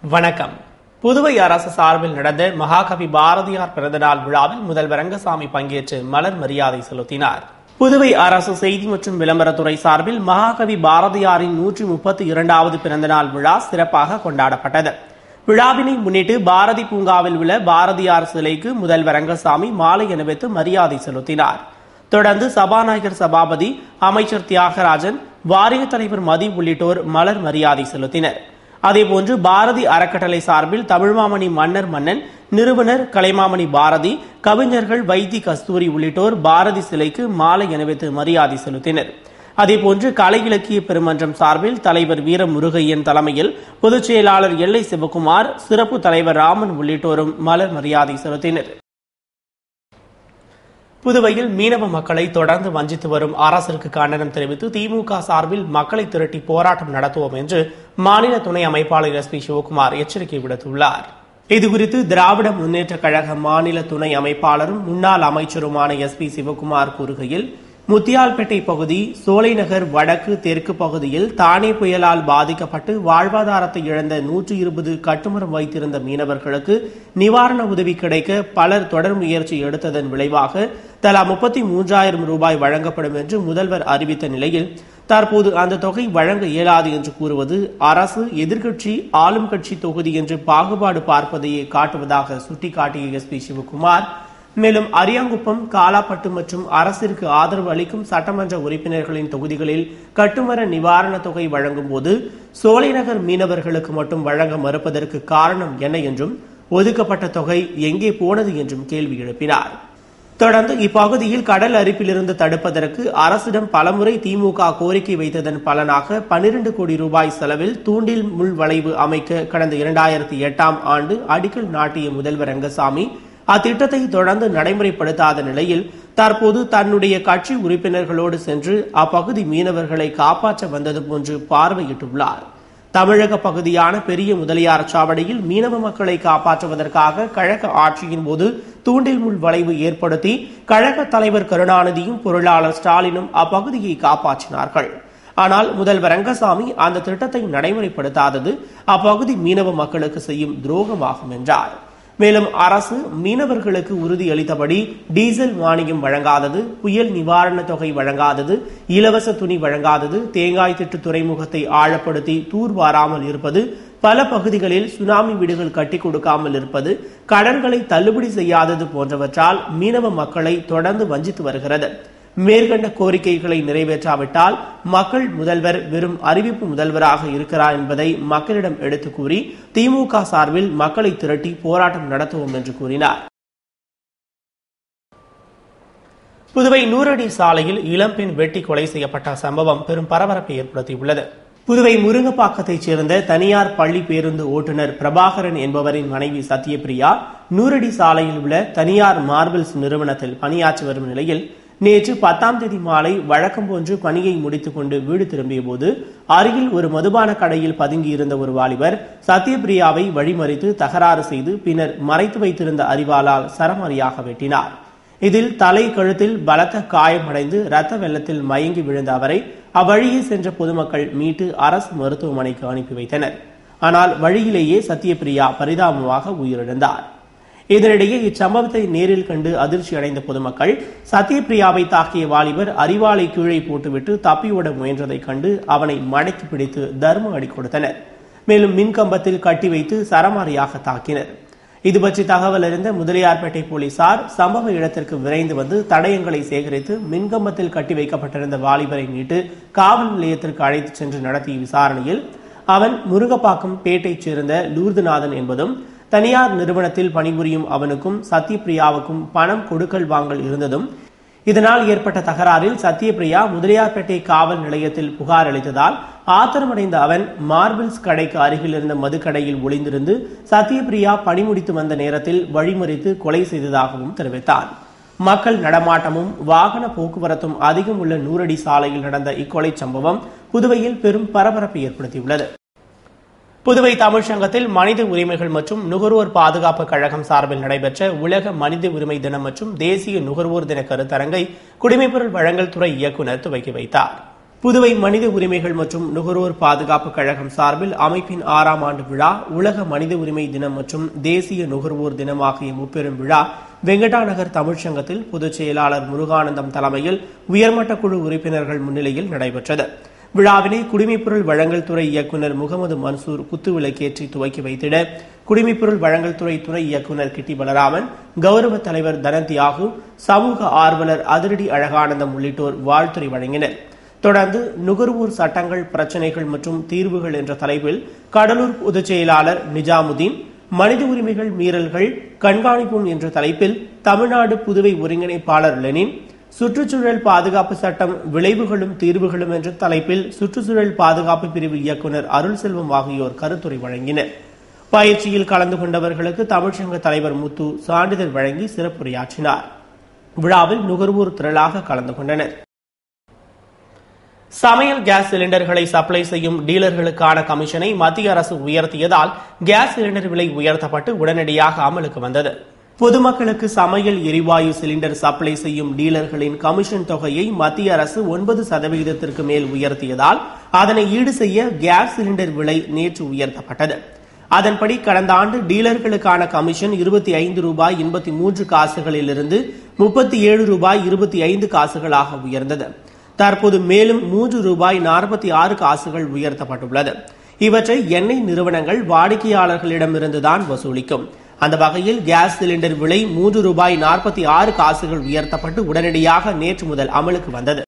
வணக்கம். புதுவை அரசு சார்பில் நடந்த மகாகவி பாரதியார் பிறந்தநாள் விழாவில் முதல்வர் ரங்கசாமி பங்கேற்று மலர் மரியாதை செலுத்தினார். புதுவை அரசு செய்தி மற்றும் விளம்பரத்துறை சார்பில் மகாகவி பாரதியாரின் 132வது பிறந்தநாள் விழா சிறப்பாக கொண்டாடப்பட்டது. விழாவினை முன்னிட்டு பாரதி பூங்காவில் உள்ள பாரதியார் சிலைக்கு முதல்வர் ரங்கசாமி மாலை அணிவித்து மரியாதை செலுத்தினார். தொடர்ந்து சபாநாயகர் சபாபதி, அமைச்சர் தியாகராஜன், வாரிய தலைவர் மதி உள்ளிட்டோர் மலர் மரியாதை செலுத்தினர். அதேபோன்று பாரதி அறக்கட்டளை சார்பில் தமிழ்மாமணி மன்னர் மன்னன், நிறுவனர் கலைமாமணி பாரதி, கவிஞர்கள் வைத்தி கஸ்தூரி உள்ளிட்டோர் பாரதி சிலைக்கு மாலை அணிவித்து மரியாதை செலுத்தினர். அதேபோன்று கலை இலக்கிய பெருமன்றம் சார்பில் தலைவர் வீர முருகையன் தலைமையில் பொதுச் செயலாளர் எல்லை சிவகுமார், சிறப்பு தலைவர் ராமன் உள்ளிட்டோரும் மலர் மரியாதை செலுத்தினர். புதுவையில் மீனவ மக்களை தொடர்ந்து வஞ்சித்து வரும் அரசிற்கு கண்டனம் தெரிவித்து திமுக சார்பில் மக்களை திரட்டி போராட்டம் நடத்துவோம் என்று மாநில துணை அமைப்பாளர் SP சிவகுமார் எச்சரிக்கை விடுத்துள்ளார். இதுகுறித்து திராவிட முன்னேற்ற கழக மாநில துணை அமைப்பாளரும் முன்னாள் அமைச்சருமான SP சிவகுமார் கூறுகையில், முத்தியால்பேட்டை பகுதி, சோலைநகர் வடக்கு தெற்கு பகுதியில் தானே புயலால் பாதிக்கப்பட்டு வாழ்வாதாரத்தை இழந்த 120 கட்டுமரம் வைத்திருந்த மீனவர்களுக்கு நிவாரண உதவி கிடைக்க பலர் தொடர் முயற்சி எடுத்ததன் விளைவாக தலா 33,000 ரூபாய் வழங்கப்படும் என்று முதல்வர் அறிவித்த நிலையில் தற்போது அந்த தொகை வழங்க இயலாது என்று கூறுவது அரசு, எதிர்க்கட்சி, ஆளும் கட்சி தொகுதி என்று பாகுபாடு பார்ப்பதையே காட்டுவதாக சுட்டிக்காட்டிய SP சிவகுமார், மேலும் அரியாங்குப்பம், காலாப்பட்டு மற்றும் அரசிற்கு ஆதரவு அளிக்கும் சட்டமன்ற உறுப்பினர்களின் தொகுதிகளில் கட்டுமர நிவாரண தொகை வழங்கும் போது சோலைநகர் மீனவர்களுக்கு மட்டும் வழங்க மறுப்பதற்கு காரணம் என்ன என்றும், ஒதுக்கப்பட்ட தொகை எங்கே போனது என்றும் கேள்வி எழுப்பினார். தொடர்ந்து இப்பகுதியில் கடல் அரிப்பிலிருந்து தடுப்பதற்கு அரசிடம் பலமுறை திமுக கோரிக்கை வைத்ததன் பலனாக 12 கோடி ரூபாய் செலவில் தூண்டில் முள் வளைவு அமைக்க கடந்த 2008ஆம் ஆண்டு அடிக்கல் நாட்டிய முதல்வர் ரங்கசாமி அத்திட்டத்தை தொடர்ந்து நடைமுறைப்படுத்தாத நிலையில் தற்போது தன்னுடைய கட்சி உறுப்பினர்களோடு சென்று அப்பகுதி மீனவர்களை காப்பாற்ற வந்தது போன்று பார்வையிட்டுள்ளார். தமிழக பகுதியான பெரிய முதலியார் சாவடியில் மீனவ மக்களை காப்பாற்றுவதற்காக கழக ஆட்சியின் போது தூண்டில் முள் வளைவு ஏற்படுத்தி கழக தலைவர் கருணாநிதியும் பொருளாளர் ஸ்டாலினும் அப்பகுதியை காப்பாற்றினார்கள். ஆனால் முதல்வர் ரங்கசாமி அந்த திட்டத்தை நடைமுறைப்படுத்தாதது அப்பகுதி மீனவ மக்களுக்கு செய்யும் துரோகமாகும் என்றார். மேலும் அரசு மீனவர்களுக்கு உறுதி அளித்தபடி டீசல் மானியம் வழங்காதது, புயல் நிவாரண தொகை வழங்காதது, இலவச துணி வழங்காதது, தேங்காய் திட்டு துறைமுகத்தை ஆழப்படுத்தி தூர்வாராமல் இருப்பது, பல பகுதிகளில் சுனாமி வீடுகள் கட்டிக் கொடுக்காமல் இருப்பது, கடன்களை தள்ளுபடி செய்யாதது போன்றவற்றால் மீனவ மக்களை தொடர்ந்து வஞ்சித்து வருகிறது. மேற்கண்ட கோரிக்கைகளை நிறைவேற்றாவிட்டால் மக்கள் முதல்வர் வெறும் அறிவிப்பு முதல்வராக இருக்கிறார் என்பதை மக்களிடம் எடுத்து கூறி திமுக சார்பில் மக்களை திரட்டி போராட்டம் நடத்துவோம் என்று கூறினார். புதுவை நூறடி சாலையில் இளம்பெண் வெட்டி கொலை செய்யப்பட்ட சம்பவம் பெரும் பரபரப்பை ஏற்படுத்தியுள்ளது. புதுவை முருங்கப்பாக்கத்தைச் சேர்ந்த தனியார் பள்ளி பேருந்து ஓட்டுநர் பிரபாகரன் என்பவரின் மனைவி சத்யபிரியா நூறடி சாலையில் உள்ள தனியார் மார்பிள்ஸ் நிறுவனத்தில் பணியாற்றி வரும் நிலையில் நேற்று 10ஆம் தேதி மாலை வழக்கம் போன்று பணியை முடித்துக் கொண்டு வீடு திரும்பிய போது அருகில் ஒரு மதுபான கடையில் பதுங்கியிருந்த ஒரு வாலிபர் சத்யபிரியாவை வழிமறித்து தகராறு செய்து பின்னர் மறைத்து வைத்திருந்த அரிவாளால் சரமாரியாக வெட்டினார். இதில் தலை, கழுத்தில் பலத்த காயமடைந்து இரத்த வெள்ளத்தில் மயங்கி விழுந்த அவரை அவ்வழியே சென்ற பொதுமக்கள் மீட்டு அரசு மருத்துவமனைக்கு அனுப்பி வைத்தனர். ஆனால் வழியிலேயே சத்யபிரியா பரிதாபமாக உயிரிழந்தார். இதனிடையே இச்சம்பவத்தை நேரில் கண்டு அதிர்ச்சி அடைந்த பொதுமக்கள் சத்யபிரியாவை தாக்கிய வாலிபர் அரிவாளை கீழே போட்டுவிட்டு தப்பியோட முயன்றதை கண்டு அவனை மடக்கி பிடித்து தர்ம அடி கொடுத்தனர். மேலும் மின்கம்பத்தில் கட்டி வைத்து சரமாரியாக தாக்கினர். இதுபற்றி தகவல் அறிந்த முதலியார்பேட்டை போலீசார் சம்பவ இடத்திற்கு விரைந்து வந்து தடயங்களை சேகரித்து மின்கம்பத்தில் கட்டி வைக்கப்பட்டிருந்த வாலிபரை மீட்டு காவல் நிலையத்திற்கு அழைத்துச் சென்று நடத்திய விசாரணையில் அவன் முருங்கப்பாக்கம் பேட்டைச் சேர்ந்த லூர்துநாதன் என்பதும், தனியார் நிறுவனத்தில் பணிபுரியும் அவனுக்கும் சத்யபிரியாவுக்கும் பணம் கொடுக்கல் வாங்கல் இருந்ததும், இதனால் ஏற்பட்ட தகராறில் சத்யபிரியா முதலியார்பேட்டை காவல் நிலையத்தில் புகார் அளித்ததால் ஆத்திரமடைந்த அவன் மார்பிள்ஸ் கடைக்கு அருகில் இருந்த மதுக்கடையில் ஒளிந்திருந்து சத்யபிரியா பணிமுடித்து வந்த நேரத்தில் வழிமறித்து கொலை செய்ததாகவும் தெரிவித்தார். மக்கள் நடமாட்டமும் வாகன போக்குவரத்தும் அதிகம் உள்ள நூறடி சாலையில் நடந்த இக்கொலை சம்பவம் புதுவையில் பெரும் பரபரப்பை ஏற்படுத்தியுள்ளது. புதுவை தமிழ்ச்சங்கத்தில் மனித உரிமைகள் மற்றும் நுகர்வோர் பாதுகாப்பு கழகம் சார்பில் நடைபெற்ற உலக மனித உரிமை தினம் மற்றும் தேசிய நுகர்வோர் தின கருத்தரங்கை குடிமைப்பொருள் வழங்கல் துறை இயக்குநர் துவக்கி வைத்தார். புதுவை மனித உரிமைகள் மற்றும் நுகர்வோர் பாதுகாப்பு கழகம் சார்பில் அமைப்பின் 6ஆம் ஆண்டு விழா, உலக மனித உரிமை தினம் மற்றும் தேசிய நுகர்வோர் தினம் ஆகிய முப்பெரும் விழா வெங்கடாநகர் தமிழ்ச்சங்கத்தில் பொதுச் செயலாளர் முருகானந்தம் தலைமையில் உயர்மட்ட குழு உறுப்பினர்கள் முன்னிலையில் நடைபெற்றது. விழாவினை குடிமைப்பொருள் வழங்கல் துறை இயக்குநர் முகமது மன்சூர் குத்துவிளக்கேற்றி துவக்கி வைத்திட, குடிமைப்பொருள் வழங்கல் துறை துணை இயக்குநர் கிட்டி பலராமன், கௌரவ தலைவர் தனத்தியாகு, சமூக ஆர்வலர் அதிரடி அழகானந்தம் உள்ளிட்டோர் வாழ்த்துரை வழங்கினர். தொடர்ந்து நுகர்வோர் சட்டங்கள், பிரச்சினைகள் மற்றும் தீர்வுகள் என்ற தலைப்பில் கடலூர் பொதுச் செயலாளர் நிஜாமுதீன், மனித உரிமைகள் மீறல்கள் கண்காணிப்போம் என்ற தலைப்பில் தமிழ்நாடு புதுவை ஒருங்கிணைப்பாளர் லெனின், சுற்றுச்சூழல் பாதுகாப்பு சட்டம் விளைவுகளும் தீர்வுகளும் என்ற தலைப்பில் சுற்றுச்சூழல் பாதுகாப்பு பிரிவு இயக்குநர் அருள் செல்வம் ஆகியோர் கருத்துரை வழங்கினர். பயிற்சியில் கலந்து கொண்டவர்களுக்கு தமிழ்ச்சங்க தலைவர் முத்து சான்றிதழ் வழங்கி சிறப்புரையாற்றினார். விழாவில் நுகர்வோர் திரளாக கலந்து கொண்டனர். சமையல் கேஸ் சிலிண்டர்களை சப்ளை செய்யும் டீலர்களுக்கான கமிஷனை மத்திய அரசு உயர்த்தியதால் கேஸ் சிலிண்டர் விலை உயர்த்தப்பட்டு உடனடியாக அமலுக்கு வந்தது. பொதுமக்களுக்கு சமையல் எரிவாயு சிலிண்டர் சப்ளை செய்யும் டீலர்களின் கமிஷன் தொகையை மத்திய அரசு 9% மேல் உயர்த்தியதால் அதனை ஈடு செய்ய கேஸ் சிலிண்டர் விலை நேற்று உயர்த்தப்பட்டது. அதன்படி கடந்த ஆண்டு டீலர்களுக்கான கமிஷன் ₹25.83 ₹37.25 உயர்ந்தது. தற்போது மேலும் ₹3.46 உயர்த்தப்பட்டுள்ளது. இவற்றை எண்ணெய் நிறுவனங்கள் வாடிக்கையாளர்களிடமிருந்துதான் வசூலிக்கும். அந்த வகையில் கேஸ் சிலிண்டர் விலை ₹3.46 உயர்த்தப்பட்டு உடனடியாக நேற்று முதல் அமலுக்கு வந்தது.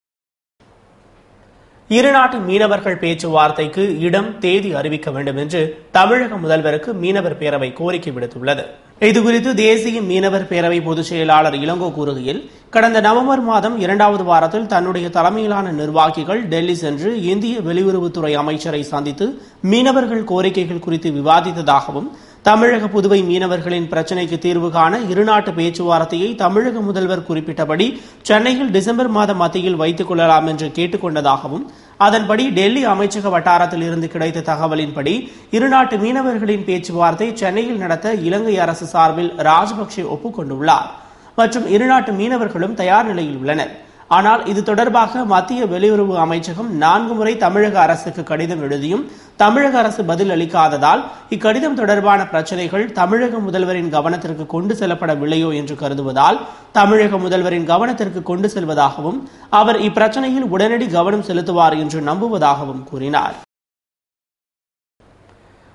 இருநாட்டு மீனவர்கள் பேச்சுவார்த்தைக்கு இடம், தேதி அறிவிக்க வேண்டும் என்று தமிழக முதல்வருக்கு மீனவர் பேரவை கோரிக்கை விடுத்துள்ளது. இதுகுறித்து தேசிய மீனவர் பேரவை பொதுச் செயலாளர் இளங்கோ கூறுகையில், கடந்த நவம்பர் மாதம் 2வது வாரத்தில் தன்னுடைய தலைமையிலான நிர்வாகிகள் டெல்லி சென்று இந்திய வெளியுறவுத்துறை அமைச்சரை சந்தித்து மீனவர்கள் கோரிக்கைகள் குறித்து விவாதித்ததாகவும், தமிழக புதுவை மீனவர்களின் பிரச்சினைக்கு தீர்வு காண இருநாட்டு பேச்சுவார்த்தையை தமிழக முதல்வர் குறிப்பிட்டபடி சென்னையில் டிசம்பர் மாத மத்தியில் வைத்துக் கொள்ளலாம் என்று கேட்டுக் கொண்டதாகவும், அதன்படி டெல்லி அமைச்சக வட்டாரத்தில் இருந்து கிடைத்த தகவலின்படி இருநாட்டு மீனவர்களின் பேச்சுவார்த்தை சென்னையில் நடத்த இலங்கை அரசு சார்பில் ராஜபக்சே ஒப்புக்கொண்டுள்ளார் மற்றும் இருநாட்டு மீனவர்களும் தயார் நிலையில் உள்ளனர். ஆனால் இது தொடர்பாக மத்திய வெளியுறவு அமைச்சகம் 4 முறை தமிழக அரசுக்கு கடிதம் எழுதியும் தமிழக அரசு பதில் அளிக்காததால் இக்கடிதம் தொடர்பான பிரச்சினைகள் தமிழக முதல்வரின் கவனத்திற்கு கொண்டு செல்லப்படவில்லையோ என்று கருதுவதால் தமிழக முதல்வரின் கவனத்திற்கு கொண்டு செல்வதாகவும், அவர் இப்பிரச்சினையில் உடனடி கவனம் செலுத்துவார் என்று நம்புவதாகவும் கூறினார்.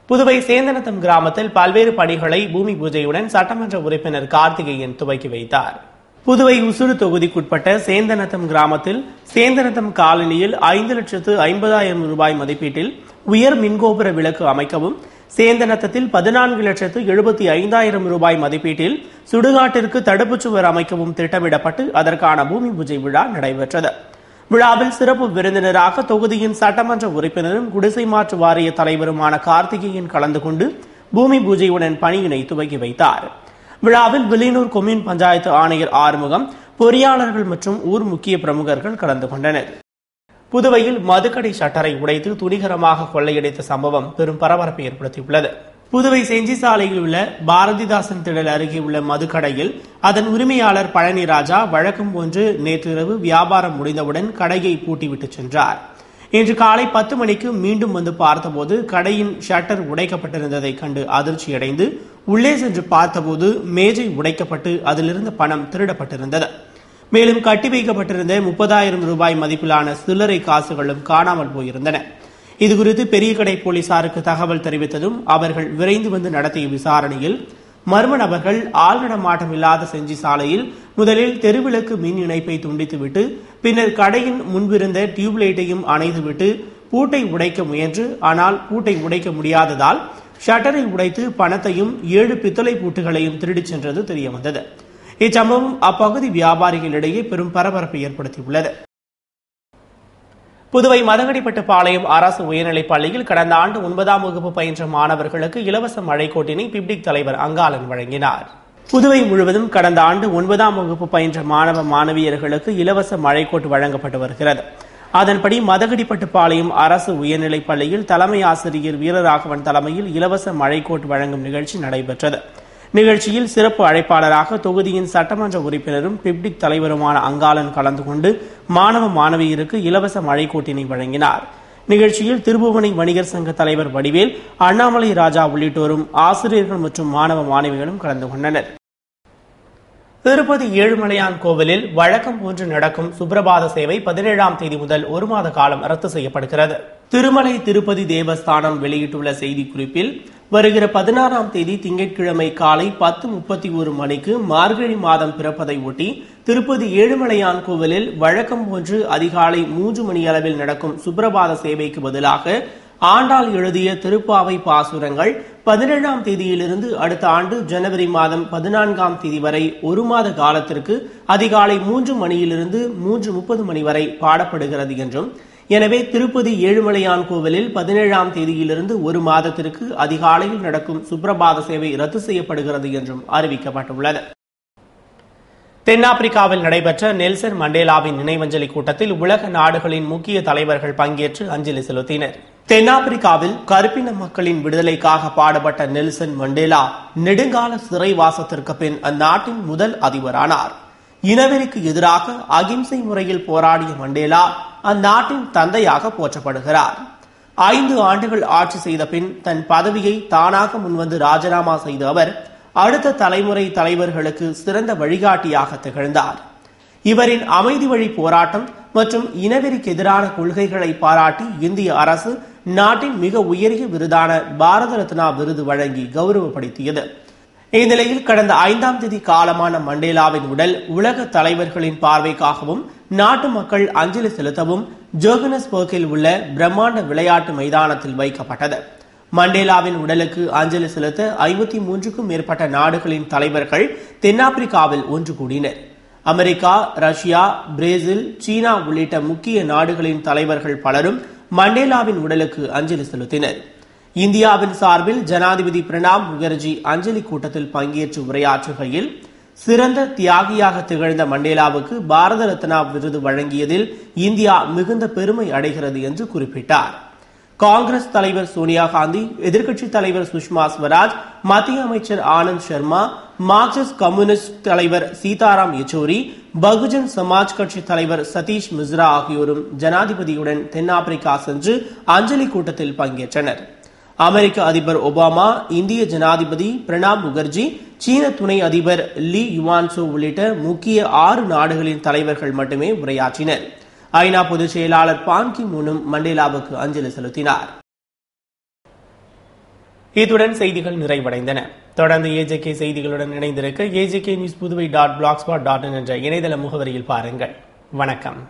புதுவை சேந்தனத்தம் கிராமத்தில் பல்வேறு பணிகளை பூமி பூஜையுடன் சட்டமன்ற உறுப்பினர் கார்த்திகேயன் துவக்கி வைத்தார். புதுவை உசுறு தொகுதிக்குட்பட்ட சேந்தனத்தம் கிராமத்தில் சேந்தனத்தம் காலனியில் ₹5,50,000 மதிப்பீட்டில் உயர் மின்கோபுர விளக்கு அமைக்கவும், சேந்தனத்தத்தில் ₹14,75,000 மதிப்பீட்டில் சுடுகாட்டிற்கு தடுப்புச் சுவர் அமைக்கவும் திட்டமிடப்பட்டு அதற்கான பூமி பூஜை விழா நடைபெற்றது. விழாவில் சிறப்பு விருந்தினராக தொகுதியின் சட்டமன்ற உறுப்பினரும் குடிசை மாற்று வாரிய தலைவருமான கார்த்திகேயன் கலந்து கொண்டு பூமி பூஜையுடன் பணியினை துவக்கி வைத்தார். விழாவில் வில்லியனூர் கொம்யூன் பஞ்சாயத்து ஆணையர் ஆறுமுகம், பொறியாளர்கள் மற்றும் ஊர் முக்கிய பிரமுகர்கள் கலந்து கொண்டனர். புதுவையில் மதுக்கடை ஷட்டரை உடைத்து துணிகரமாக கொள்ளையடித்த சம்பவம் பெரும் பரபரப்பை ஏற்படுத்தியுள்ளது. புதுவை செஞ்சி சாலையில் உள்ள பாரதிதாசன் திடல் அருகே உள்ள மதுக்கடையில் அதன் உரிமையாளர் பழனிராஜா வழக்கம் போன்று நேற்றிரவு வியாபாரம் முடிந்தவுடன் கடையை பூட்டிவிட்டு சென்றார். இன்று காலை 10 மணிக்கு மீண்டும் வந்து பார்த்தபோது கடையின் ஷட்டர் உடைக்கப்பட்டிருந்ததை கண்டு அதிர்ச்சியடைந்து உள்ளே சென்று பார்த்தபோது மேஜை உடைக்கப்பட்டு அதிலிருந்த பணம் திருடப்பட்டிருந்தது. மேலும் கட்டி வைக்கப்பட்டிருந்த ₹30,000 மதிப்பிலான சில்லறை காசுகளும் காணாமல் போயிருந்தன. இதுகுறித்து பெரிய கடை போலீசாருக்கு தகவல் தெரிவித்ததும் அவர்கள் விரைந்து வந்து நடத்திய விசாரணையில் மர்ம நபர்கள் ஆள் நடமாட்டம் இல்லாத செஞ்சி சாலையில் முதலில் தெருவிளக்கு மின் இணைப்பை துண்டித்துவிட்டு பின்னர் கடையின் முன்பிருந்த டியூப்லைட்டையும் அணைத்துவிட்டு பூட்டை உடைக்க முயன்று, ஆனால் பூட்டை உடைக்க முடியாததால் ஷட்டரை உடைத்து பணத்தையும் 7 பித்தளை பூட்டுகளையும் திருடிச் சென்றது தெரியவந்தது. இச்சம்பவம் அப்பகுதி வியாபாரிகளிடையே பெரும் பரபரப்பை ஏற்படுத்தியுள்ளது. புதுவை மதகடிப்பட்டு பாளையம் அரசு உயர்நிலைப் பள்ளியில் கடந்த ஆண்டு 9ஆம் வகுப்பு பயின்ற மாணவர்களுக்கு இலவச மழைக்கோட்டினை பிப்டிக் தலைவர் அங்காளன் வழங்கினார். புதுவை முழுவதும் கடந்த ஆண்டு 9ஆம் வகுப்பு பயின்ற மாணவ மாணவியர்களுக்கு இலவச மழைக்கோட்டு வழங்கப்பட்டு வருகிறது. அதன்படி மதகடிப்பட்டு பாளையம் அரசு உயர்நிலைப் பள்ளியில் தலைமை ஆசிரியர் வீரராகவன் தலைமையில் இலவச மழைக்கோட்டு வழங்கும் நிகழ்ச்சி நடைபெற்றது. நிகழ்ச்சியில் சிறப்பு அழைப்பாளராக தொகுதியின் சட்டமன்ற உறுப்பினரும் பிப்டிக் தலைவருமான அங்காளன் கலந்து கொண்டு மாணவ மாணவியருக்கு இலவச மழைக்கோட்டினை வழங்கினார். நிகழ்ச்சியில் திருபுவனை வணிகர் சங்க தலைவர் வடிவேல், அண்ணாமலை ராஜா உள்ளிட்டோரும் ஆசிரியர்கள் மற்றும் மாணவ மாணவிகளும் கலந்து கொண்டனர். திருப்பதி ஏழுமலையான் கோவிலில் வழக்கம் போன்று நடக்கும் சுப்ரபாத சேவை 17ஆம் தேதி முதல் 1 மாத காலம் ரத்து செய்யப்படுகிறது. திருமலை திருப்பதி தேவஸ்தானம் வெளியிட்டுள்ள செய்திக்குறிப்பில், வருகிற 16ஆம் தேதி திங்கட்கிழமை காலை 10:31 மணிக்கு மார்கழி மாதம் பிறப்பதை ஒட்டி திருப்பதி ஏழுமலையான் கோவிலில் வழக்கம் போன்று அதிகாலை 3 மணி அளவில் நடக்கும் சுப்ரபாத சேவைக்கு பதிலாக ஆண்டாள் எழுதிய திருப்பாவை பாசுரங்கள் 17ஆம் தேதியிலிருந்து அடுத்த ஆண்டு ஜனவரி மாதம் 14ஆம் தேதி வரை 1 மாத காலத்திற்கு அதிகாலை 3 மணியிலிருந்து 3:30 மணி வரை பாடப்படுகிறது என்றும், எனவே திருப்பதி ஏழுமலையான் கோவிலில் 17ஆம் தேதியிலிருந்து 1 மாதத்திற்கு அதிகாலையில் நடக்கும் சுப்ரபாத சேவை ரத்து செய்யப்படுகிறது என்றும் அறிவிக்கப்பட்டுள்ளது. தென்னாப்பிரிக்காவில் நடைபெற்ற நெல்சன் மண்டேலாவின் நினைவஞ்சலி கூட்டத்தில் உலக நாடுகளின் முக்கிய தலைவர்கள் பங்கேற்று அஞ்சலி செலுத்தினர். தென்னாப்பிரிக்காவில் கருப்பின மக்களின் விடுதலைக்காக பாடுபட்ட நெல்சன் மண்டேலா நெடுங்கால சிறைவாசத்திற்கு பின் அந்நாட்டின் முதல் அதிபரானார். இனவெறிக்கு எதிராக அகிம்சை முறையில் போராடிய மண்டேலா அந்நாட்டின் தந்தையாக போற்றப்படுகிறார். 5 ஆண்டுகள் ஆட்சி செய்த பின் தன் பதவியை தானாக முன்வந்து ராஜினாமா செய்த அவர் அடுத்த தலைமுறை தலைவர்களுக்கு சிறந்த வழிகாட்டியாக திகழ்ந்தார். இவரின் அமைதி வழி போராட்டம் மற்றும் இனவெறிக்கு எதிரான கொள்கைகளை பாராட்டி இந்திய அரசு நாட்டின் மிக உயரிய விருதான பாரத ரத்னா விருது வழங்கி கௌரவப்படுத்தியது. இந்நிலையில் கடந்த 5ஆம் தேதி காலமான மண்டேலாவின் உடல் உலக தலைவர்களின் பார்வைக்காகவும் நாட்டு மக்கள் அஞ்சலி செலுத்தவும் ஜோகனஸ்பர்க்கில் உள்ள பிரம்மாண்ட விளையாட்டு மைதானத்தில் வைக்கப்பட்டது. மண்டேலாவின் உடலுக்கு அஞ்சலி செலுத்த 53க்கும் மேற்பட்ட நாடுகளின் தலைவர்கள் தென்னாப்பிரிக்காவில் ஒன்று கூடினர். அமெரிக்கா, ரஷ்யா, பிரேசில், சீனா உள்ளிட்ட முக்கிய நாடுகளின் தலைவர்கள் பலரும் மண்டேலாவின் உடலுக்கு அஞ்சலி செலுத்தினர். இந்தியாவின் சார்பில் ஜனாதிபதி பிரணாப் முகர்ஜி அஞ்சலி கூட்டத்தில் பங்கேற்று உரையாற்றுகையில், சிறந்த தியாகியாக திகழ்ந்த மண்டேலாவுக்கு பாரத ரத்னா விருது வழங்கியதில் இந்தியா மிகுந்த பெருமை அடைகிறது என்று குறிப்பிட்டார். காங்கிரஸ் தலைவர் சோனியா காந்தி, எதிர்க்கட்சித் தலைவர் சுஷ்மா ஸ்வராஜ், மத்திய அமைச்சர் ஆனந்த் சர்மா, மார்க்சிஸ்ட் கம்யூனிஸ்ட் தலைவர் சீதாராம் யெச்சூரி, பகுஜன் சமாஜ் கட்சி தலைவர் சதீஷ் மிஸ்ரா ஆகியோரும் ஜனாதிபதியுடன் தென்னாப்பிரிக்கா சென்று அஞ்சலி கூட்டத்தில் பங்கேற்றனர். அமெரிக்க அதிபர் ஒபாமா, இந்திய ஜனாதிபதி பிரணாப் முகர்ஜி, சீன துணை அதிபர் லீ யுவான்சோ உள்ளிட்ட முக்கிய 6 நாடுகளின் தலைவர்கள் மட்டுமே உரையாற்றினர். ஐநா பொதுச் செயலாளர் பான் கி மூனும் மண்டேலாவுக்கு அஞ்சலி செலுத்தினார். இத்துடன் செய்திகள் நிறைவடைந்தன. தொடர்ந்து ஏஜேகே செய்திகளுடன் இணைந்திருக்க AJK News Puduvai.blogspot.in என்ற இணையதள முகவரியில் பாருங்கள். வணக்கம்.